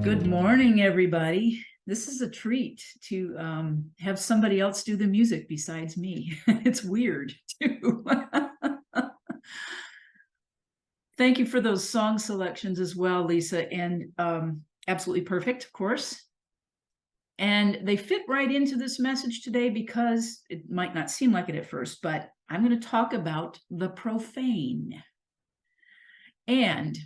Good morning, everybody. This is a treat to have somebody else do the music besides me. It's weird, too. Thank you for those song selections as well, Lisa, and absolutely perfect, of course. And they fit right into this message today because it might not seem like it at first, but I'm going to talk about the profane and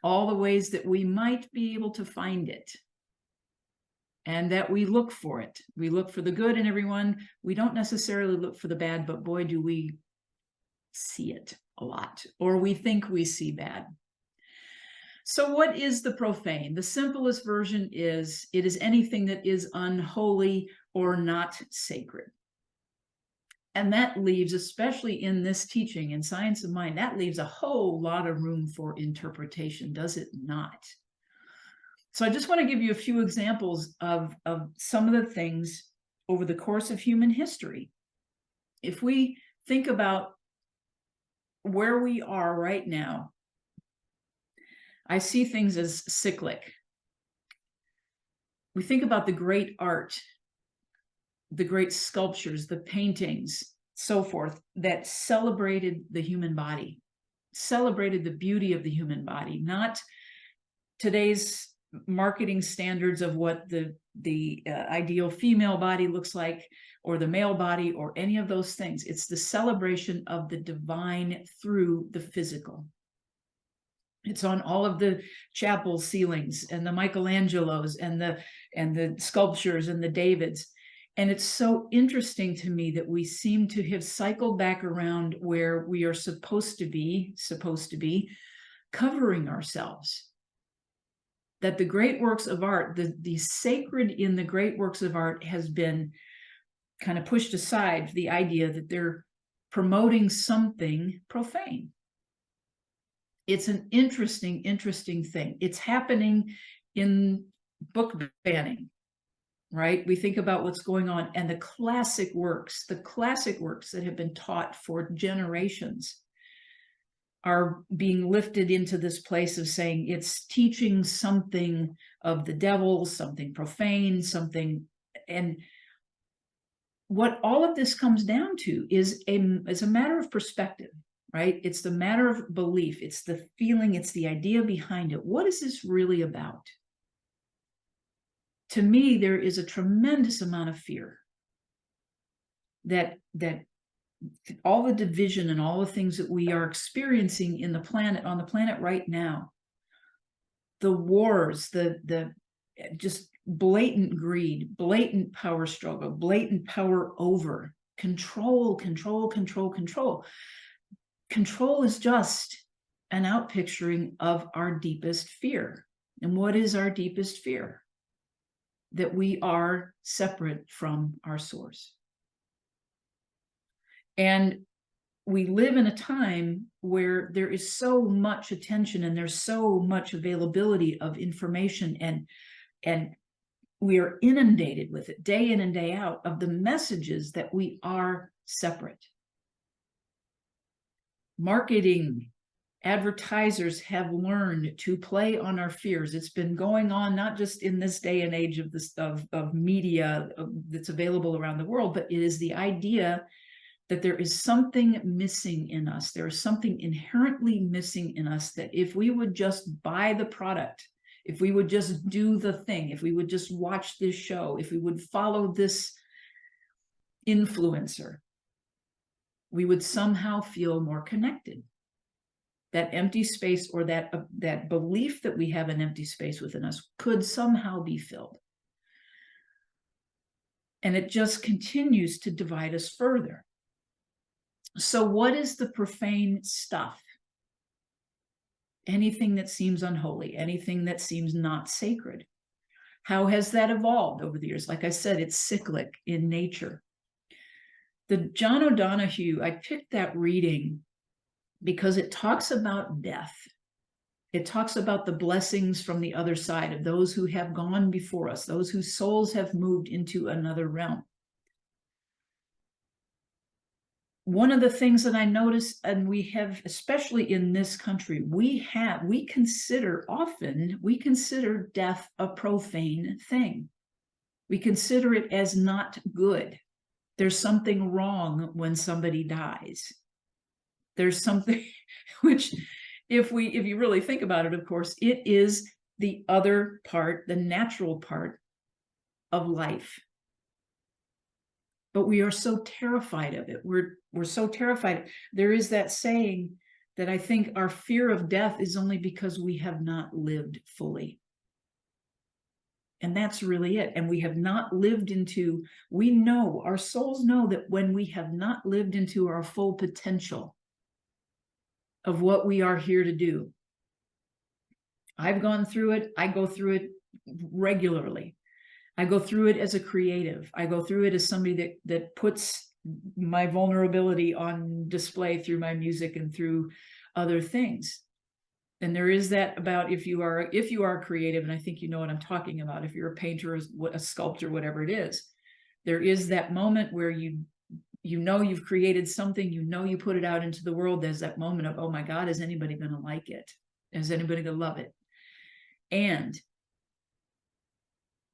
all the ways that we might be able to find it. And that we look for it. We look for the good in everyone. We don't necessarily look for the bad, but boy, do we see it a lot, or we think we see bad. So what is the profane? The simplest version is it is anything that is unholy or not sacred. And that leaves, especially in this teaching in Science of Mind, that leaves a whole lot of room for interpretation, does it not? So I just want to give you a few examples of some of the things over the course of human history. If we think about where we are right now, I see things as cyclic. We think about the great art, the great sculptures, the paintings, so forth, that celebrated the human body, celebrated the beauty of the human body, not today's marketing standards of what the ideal female body looks like, or the male body, or any of those things. It's the celebration of the divine through the physical. It's on all of the chapel ceilings and the Michelangelos and the sculptures and the Davids. And it's so interesting to me that we seem to have cycled back around where we are supposed to be covering ourselves. That the great works of art, the sacred in the great works of art has been kind of pushed aside, the idea that they're promoting something profane. It's an interesting thing. It's happening in book banning, right? We think about what's going on, and the classic works that have been taught for generations are being lifted into this place of saying it's teaching something of the devil, something profane, something. And what all of this comes down to is a matter of perspective, right? It's the matter of belief. It's the feeling. It's the idea behind it. What is this really about? To me, there is a tremendous amount of fear that all the division and all the things that we are experiencing on the planet right now, the wars, the just blatant greed, blatant power struggle, blatant power over, control is just an outpicturing of our deepest fear. And what is our deepest fear? That we are separate from our source. And we live in a time where there is so much attention and there's so much availability of information, and we are inundated with it day in and day out of the messages that we are separate. Marketing, advertisers have learned to play on our fears. It's been going on not just in this day and age of media that's available around the world, but it is the idea that there is something missing in us. There is something inherently missing in us, that if we would just buy the product, if we would just do the thing, if we would just watch this show, if we would follow this influencer, we would somehow feel more connected. That empty space, or that belief that we have an empty space within us, could somehow be filled. And it just continues to divide us further. So what is the profane stuff? Anything that seems unholy, anything that seems not sacred. How has that evolved over the years? Like I said, it's cyclic in nature. The John O'Donohue, I picked that reading because it talks about death. It talks about the blessings from the other side of those who have gone before us, those whose souls have moved into another realm. one of the things that I notice, and we have, especially in this country, we consider death a profane thing. We consider it as not good. There's something wrong when somebody dies. There's something which, if you really think about it, of course, it is the other part, the natural part of life. But we are so terrified of it. We're so terrified. There is that saying that I think our fear of death is only because we have not lived fully. And that's really it. And we have not lived into, we know, our souls know that when we have not lived into our full potential of what we are here to do. I've gone through it. I go through it regularly. I go through it as a creative. I go through it as somebody that puts my vulnerability on display through my music and through other things. And there is that about if you are creative, and I think you know what I'm talking about, if you're a painter, a sculptor, whatever it is, there is that moment where you know you've created something, you know you put it out into the world. There's that moment of, oh my God, is anybody going to like it? Is anybody going to love it? And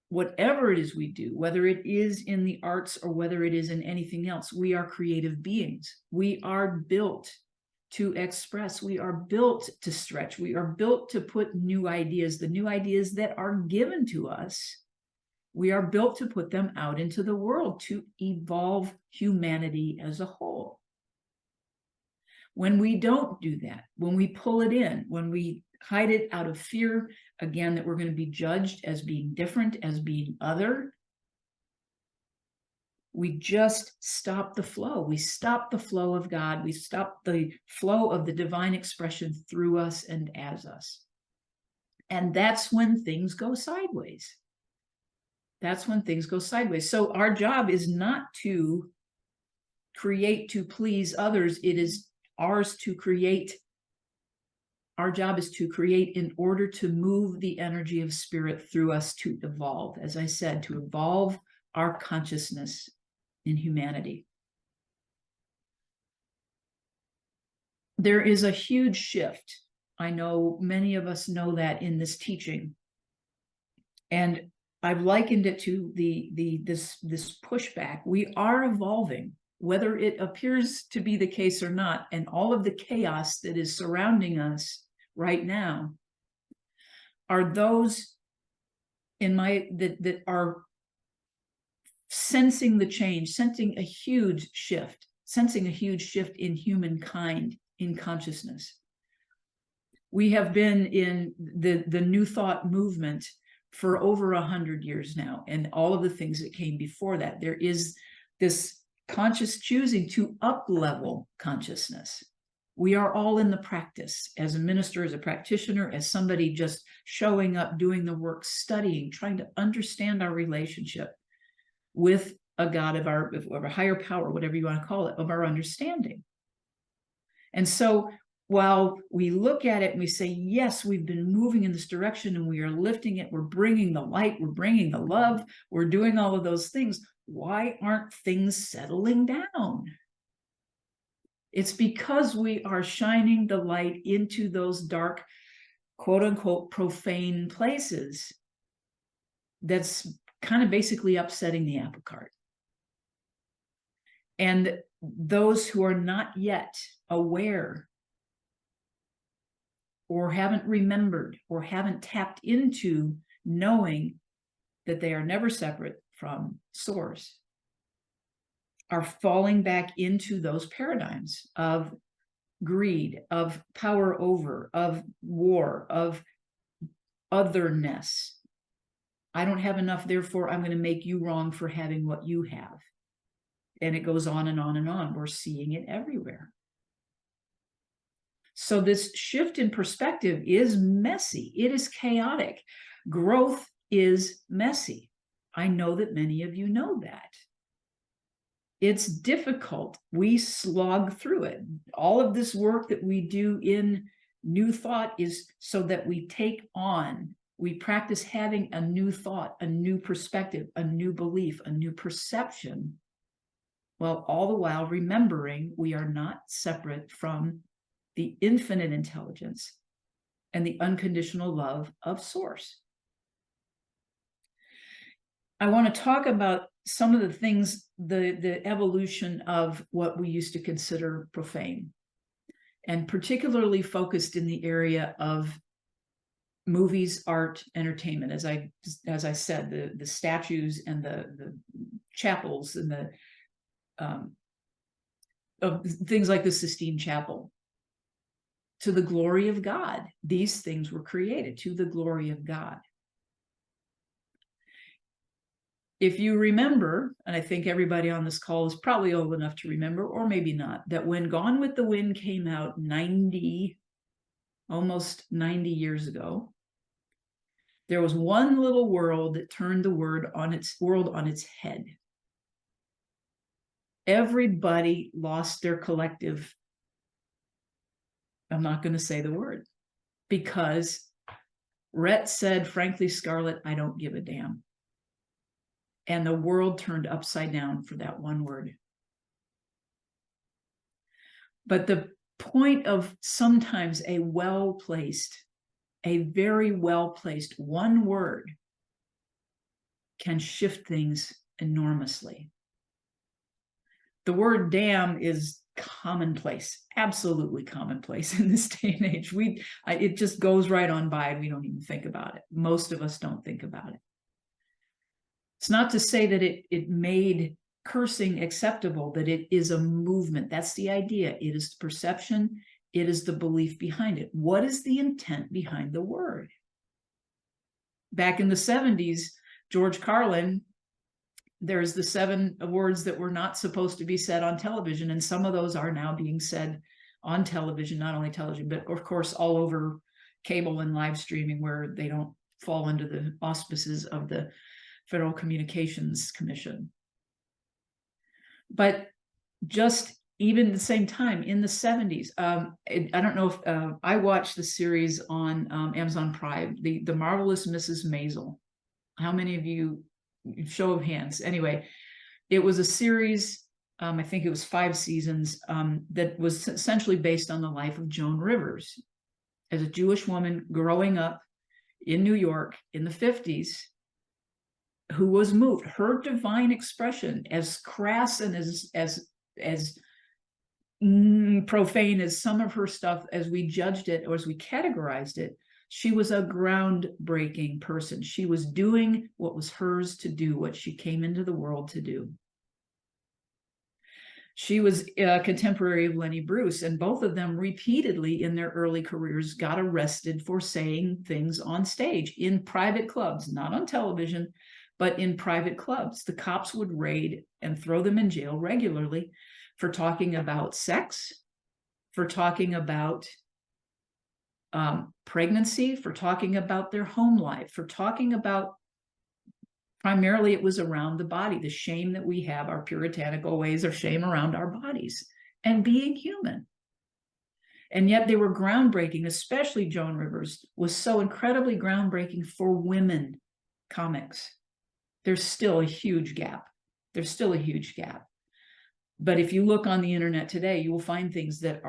whatever it is we do, whether it is in the arts or whether it is in anything else, we are creative beings. We are built to express. We are built to stretch. We are built to put new ideas, the new ideas that are given to us. We are built to put them out into the world to evolve humanity as a whole. When we don't do that, when we pull it in, when we hide it out of fear, again, that we're going to be judged as being different, as being other, we just stop the flow. We stop the flow of God. We stop the flow of the divine expression through us and as us. And that's when things go sideways. That's when things go sideways. So our job is not to create to please others. It is ours to create. Our job is to create in order to move the energy of spirit through us to evolve. As I said, to evolve our consciousness in humanity. There is a huge shift. I know many of us know that in this teaching. And I've likened it to this pushback. We are evolving, whether it appears to be the case or not, and all of the chaos that is surrounding us right now are those that are sensing the change, sensing a huge shift in humankind, in consciousness. We have been in the New Thought movement for over 100 years now, and all of the things that came before that. There is this conscious choosing to up-level consciousness. We are all in the practice, as a minister, as a practitioner, as somebody just showing up, doing the work, studying, trying to understand our relationship with a God of a higher power, whatever you want to call it, of our understanding. And so while we look at it and we say, yes, we've been moving in this direction and we are lifting it, we're bringing the light, we're bringing the love, we're doing all of those things, why aren't things settling down? It's because we are shining the light into those dark, quote unquote, profane places that's kind of basically upsetting the apple cart. And those who are not yet aware or haven't remembered or haven't tapped into knowing that they are never separate from source are falling back into those paradigms of greed, of power over, of war, of otherness. I don't have enough, therefore I'm going to make you wrong for having what you have. And it goes on and on and on. We're seeing it everywhere. So this shift in perspective is messy. It is chaotic. Growth is messy. I know that many of you know that. It's difficult. We slog through it. All of this work that we do in New Thought is so that we practice having a new thought, a new perspective, a new belief, a new perception while all the while remembering we are not separate from the infinite intelligence and the unconditional love of Source. I want to talk about some of the things, the evolution of what we used to consider profane, and particularly focused in the area of movies, art, entertainment. As I said, the statues and the chapels and the of things like the Sistine Chapel. To the glory of God, these things were created to the glory of God. If you remember, and I think everybody on this call is probably old enough to remember, or maybe not, that when Gone with the Wind came out almost 90 years ago, there was one little world that turned the world on its head. Everybody lost their collective, I'm not going to say the word, because Rhett said, frankly, Scarlett, I don't give a damn. And the world turned upside down for that one word. But the point of sometimes a very well-placed one word can shift things enormously. The word damn is commonplace, absolutely commonplace in this day and age. It just goes right on by and we don't even think about it. Most of us don't think about it. It's not to say that it made cursing acceptable, that it is a movement. That's the idea. It is the perception. It is the belief behind it. What is the intent behind the word? Back in the 70s, George Carlin, there's the 7 words that were not supposed to be said on television, and some of those are now being said on television, not only television, but of course all over cable and live streaming where they don't fall under the auspices of the Federal Communications Commission. But just even at the same time, in the 70s, I don't know if I watched the series on Amazon Prime, the Marvelous Mrs. Maisel. How many of you, show of hands? Anyway, it was a series, I think it was 5 seasons, that was essentially based on the life of Joan Rivers as a Jewish woman growing up in New York in the 50s, who was moved. Her divine expression, as crass and as profane as some of her stuff, as we judged it or as we categorized it, she was a groundbreaking person. She was doing what was hers to do, what she came into the world to do. She was a contemporary of Lenny Bruce, and both of them repeatedly in their early careers got arrested for saying things on stage in private clubs, not on television, but in private clubs. The cops would raid and throw them in jail regularly for talking about sex, for talking about pregnancy, for talking about their home life, for talking about, primarily it was around the body, the shame that we have, our puritanical ways of shame around our bodies and being human. And yet they were groundbreaking, especially Joan Rivers was so incredibly groundbreaking for women comics. There's still a huge gap. There's still a huge gap. But if you look on the internet today, you will find things that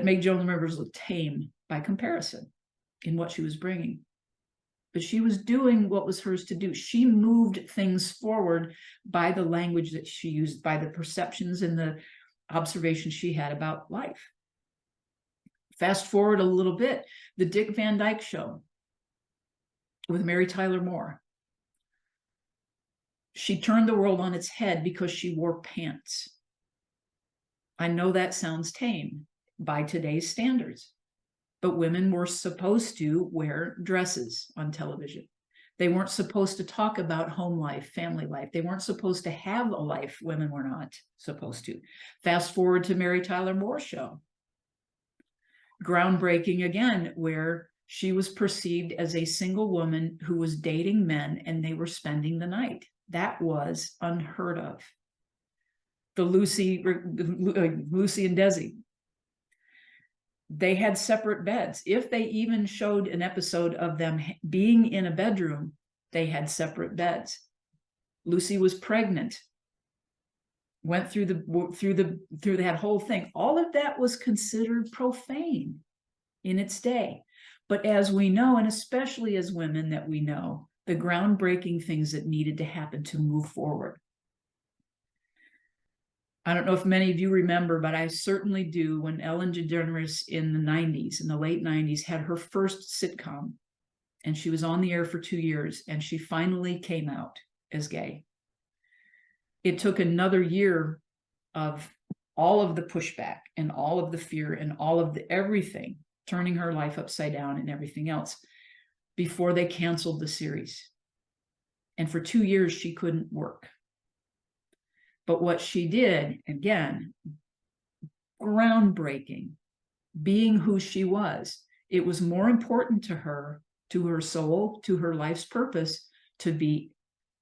make Joan Rivers look tame by comparison in what she was bringing. But she was doing what was hers to do. She moved things forward by the language that she used, by the perceptions and the observations she had about life. Fast forward a little bit, the Dick Van Dyke Show with Mary Tyler Moore. She turned the world on its head because she wore pants. I know that sounds tame by today's standards, but women were supposed to wear dresses on television. They weren't supposed to talk about home life, family life. They weren't supposed to have a life. Women were not supposed to. Fast forward to Mary Tyler Moore Show. Groundbreaking again, where she was perceived as a single woman who was dating men and they were spending the night. That was unheard of. The Lucy and Desi, they had separate beds. If they even showed an episode of them being in a bedroom, they had separate beds. Lucy was pregnant. went through that whole thing. All of that was considered profane in its day. But as we know, and especially as women that we know, the groundbreaking things that needed to happen to move forward. I don't know if many of you remember, but I certainly do, when Ellen DeGeneres in the late 90s, had her first sitcom, and she was on the air for 2 years, and she finally came out as gay. It took another year of all of the pushback and all of the fear and all of the everything, turning her life upside down and everything else, before they canceled the series. And for 2 years, she couldn't work. But what she did, again, groundbreaking, being who she was, it was more important to her soul, to her life's purpose, to be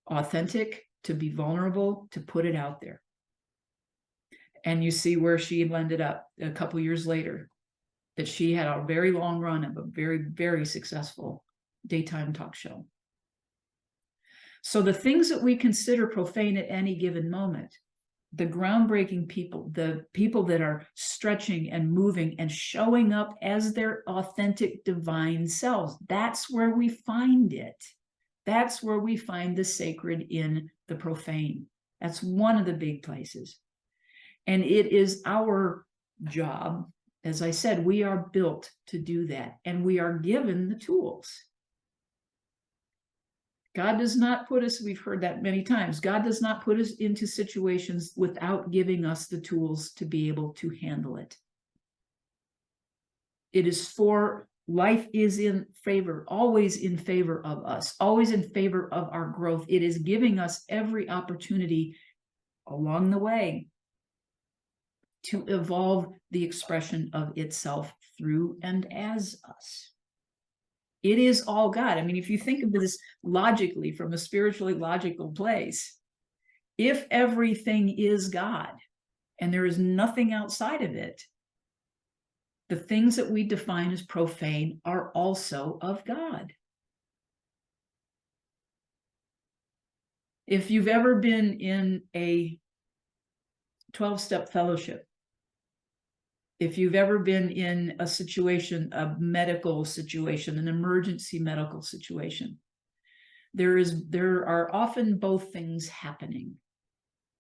authentic, to be vulnerable, to put it out there. And you see where she ended up a couple years later, that she had a very long run of a very, very successful daytime talk show. So the things that we consider profane at any given moment, the groundbreaking people, the people that are stretching and moving and showing up as their authentic divine selves, that's where we find it. That's where we find the sacred in the profane. That's one of the big places. And it is our job, as I said, we are built to do that, and we are given the tools. God does not put us, we've heard that many times, God does not put us into situations without giving us the tools to be able to handle it. It is for, life is in favor, always in favor of us, always in favor of our growth. It is giving us every opportunity along the way to evolve the expression of itself through and as us. It is all God. I mean, if you think of this logically from a spiritually logical place, if everything is God and there is nothing outside of it, the things that we define as profane are also of God. If you've ever been in a 12-step fellowship, if you've ever been in a situation, a medical situation, an emergency medical situation, there are often both things happening,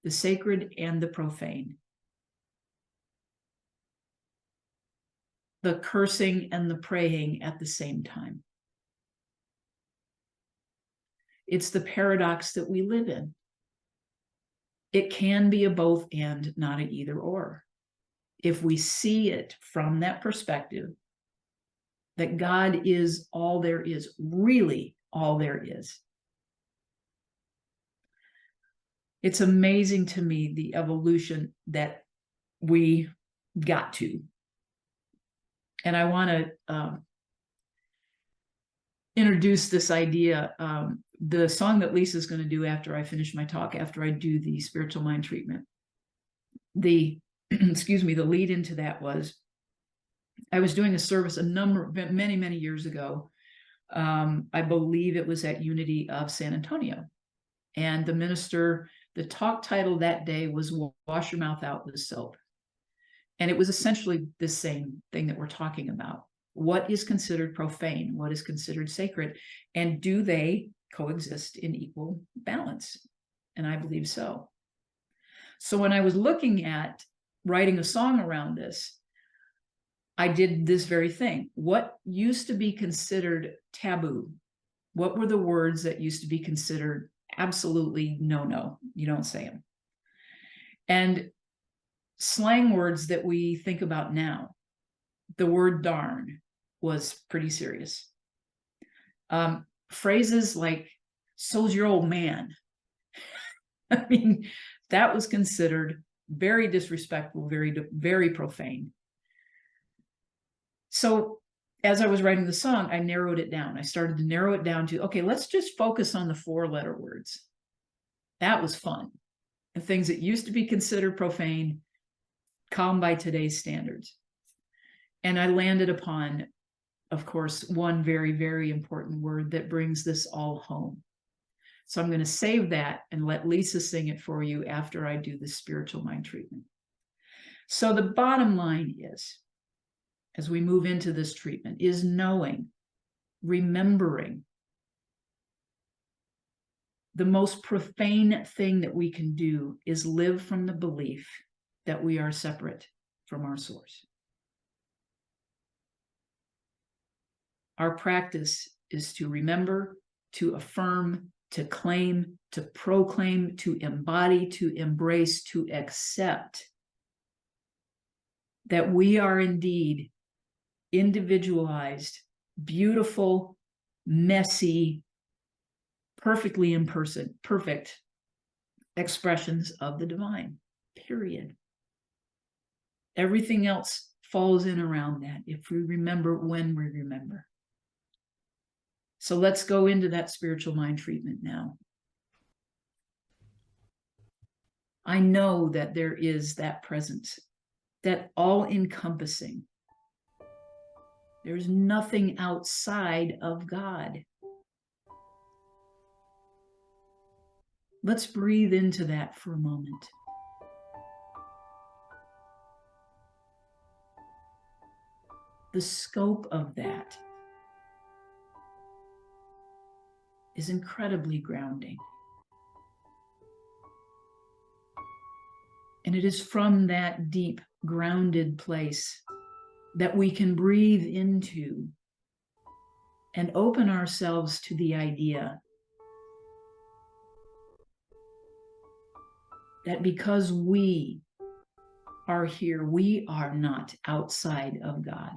the sacred and the profane, the cursing and the praying at the same time. It's the paradox that we live in. It can be a both and, not an either or. If we see it from that perspective, that God is all there is, really all there is. It's amazing to me, the evolution that we got to. And I want to introduce this idea. The song that Lisa's going to do after I finish my talk, after I do the spiritual mind treatment, the lead into that was, I was doing a service many years ago. I believe it was at Unity of San Antonio. And the minister, the talk title that day was Wash Your Mouth Out with Soap. And it was essentially the same thing that we're talking about. What is considered profane? What is considered sacred? And do they coexist in equal balance? And I believe so. So when I was looking at writing a song around this, I did this very thing. What used to be considered taboo? What were the words that used to be considered absolutely no, you don't say them? And slang words that we think about now, the word darn was pretty serious. Phrases like, so's your old man. I mean, that was considered very disrespectful, very profane. So as I was writing the song, I narrowed it down. I started to narrow it down to, okay, let's just focus on the 4-letter words. That was fun. And things that used to be considered profane, come by today's standards. And I landed upon, of course, one very, very important word that brings this all home. So I'm going to save that and let Lisa sing it for you after I do the spiritual mind treatment. So the bottom line is, as we move into this treatment, is knowing, remembering. The most profane thing that we can do is live from the belief that we are separate from our source. Our practice is to remember, to affirm, to claim, to proclaim, to embody, to embrace, to accept that we are indeed individualized, beautiful, messy, perfectly perfect expressions of the divine, period. Everything else falls in around that if we remember when we remember. So let's go into that spiritual mind treatment now. I know that there is that presence, that all-encompassing. There's nothing outside of God. Let's breathe into that for a moment. The scope of that is incredibly grounding. And it is from that deep, grounded place that we can breathe into and open ourselves to the idea that because we are here, we are not outside of God.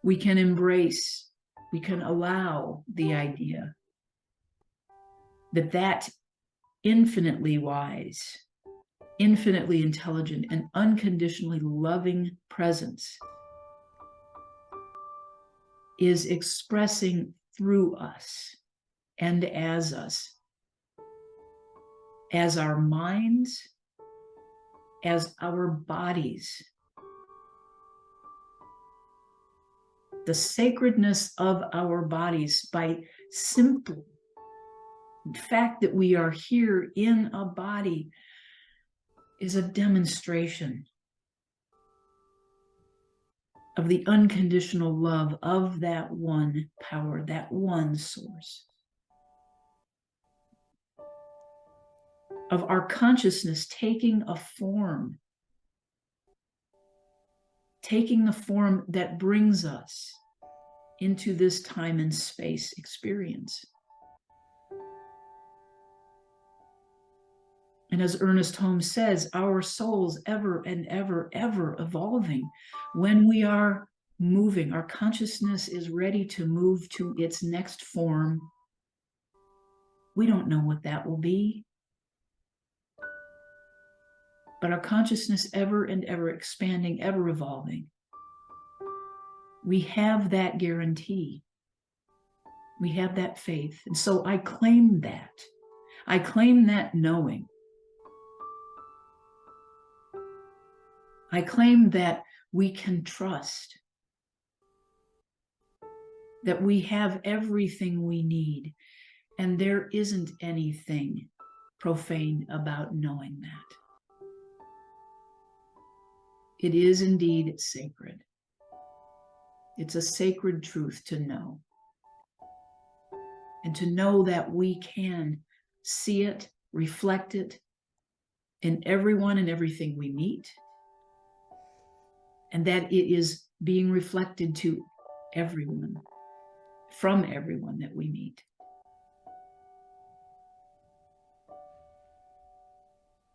We can embrace, we can allow the idea that that infinitely wise, infinitely intelligent, and unconditionally loving presence is expressing through us and as us, as our minds, as our bodies. The sacredness of our bodies by simple fact that we are here in a body is a demonstration of the unconditional love of that one power, that one source. Of our consciousness taking a form, taking the form that brings us into this time and space experience. And as Ernest Holmes says, our souls ever and ever, ever evolving. When we are moving, our consciousness is ready to move to its next form. We don't know what that will be. But our consciousness ever and ever expanding, ever evolving. We have that guarantee. We have that faith. And so I claim that. I claim that knowing. I claim that we can trust, that we have everything we need, and there isn't anything profane about knowing that. It is indeed sacred. It's a sacred truth to know. And to know that we can see it, reflect it in everyone and everything we meet, and that it is being reflected to everyone, from everyone that we meet.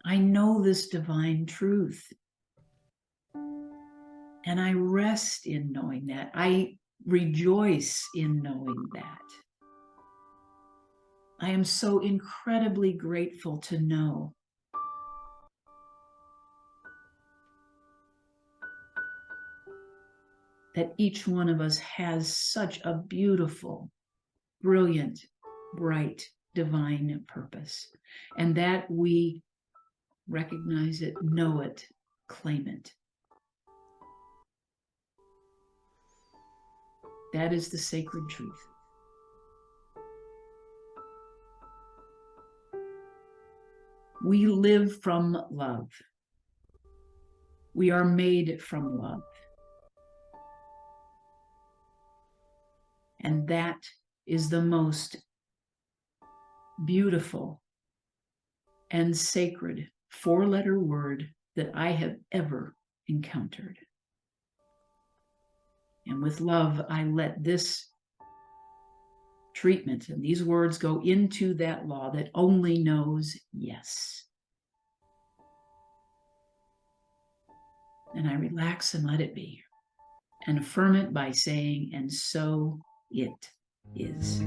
I know this divine truth, and I rest in knowing that. I rejoice in knowing that. I am so incredibly grateful to know that each one of us has such a beautiful, brilliant, bright, divine purpose, and that we recognize it, know it, claim it. That is the sacred truth. We live from love. We are made from love. And that is the most beautiful and sacred four-letter word that I have ever encountered. And with love, I let this treatment and these words go into that law that only knows yes. And I relax and let it be, and affirm it by saying, and so it is.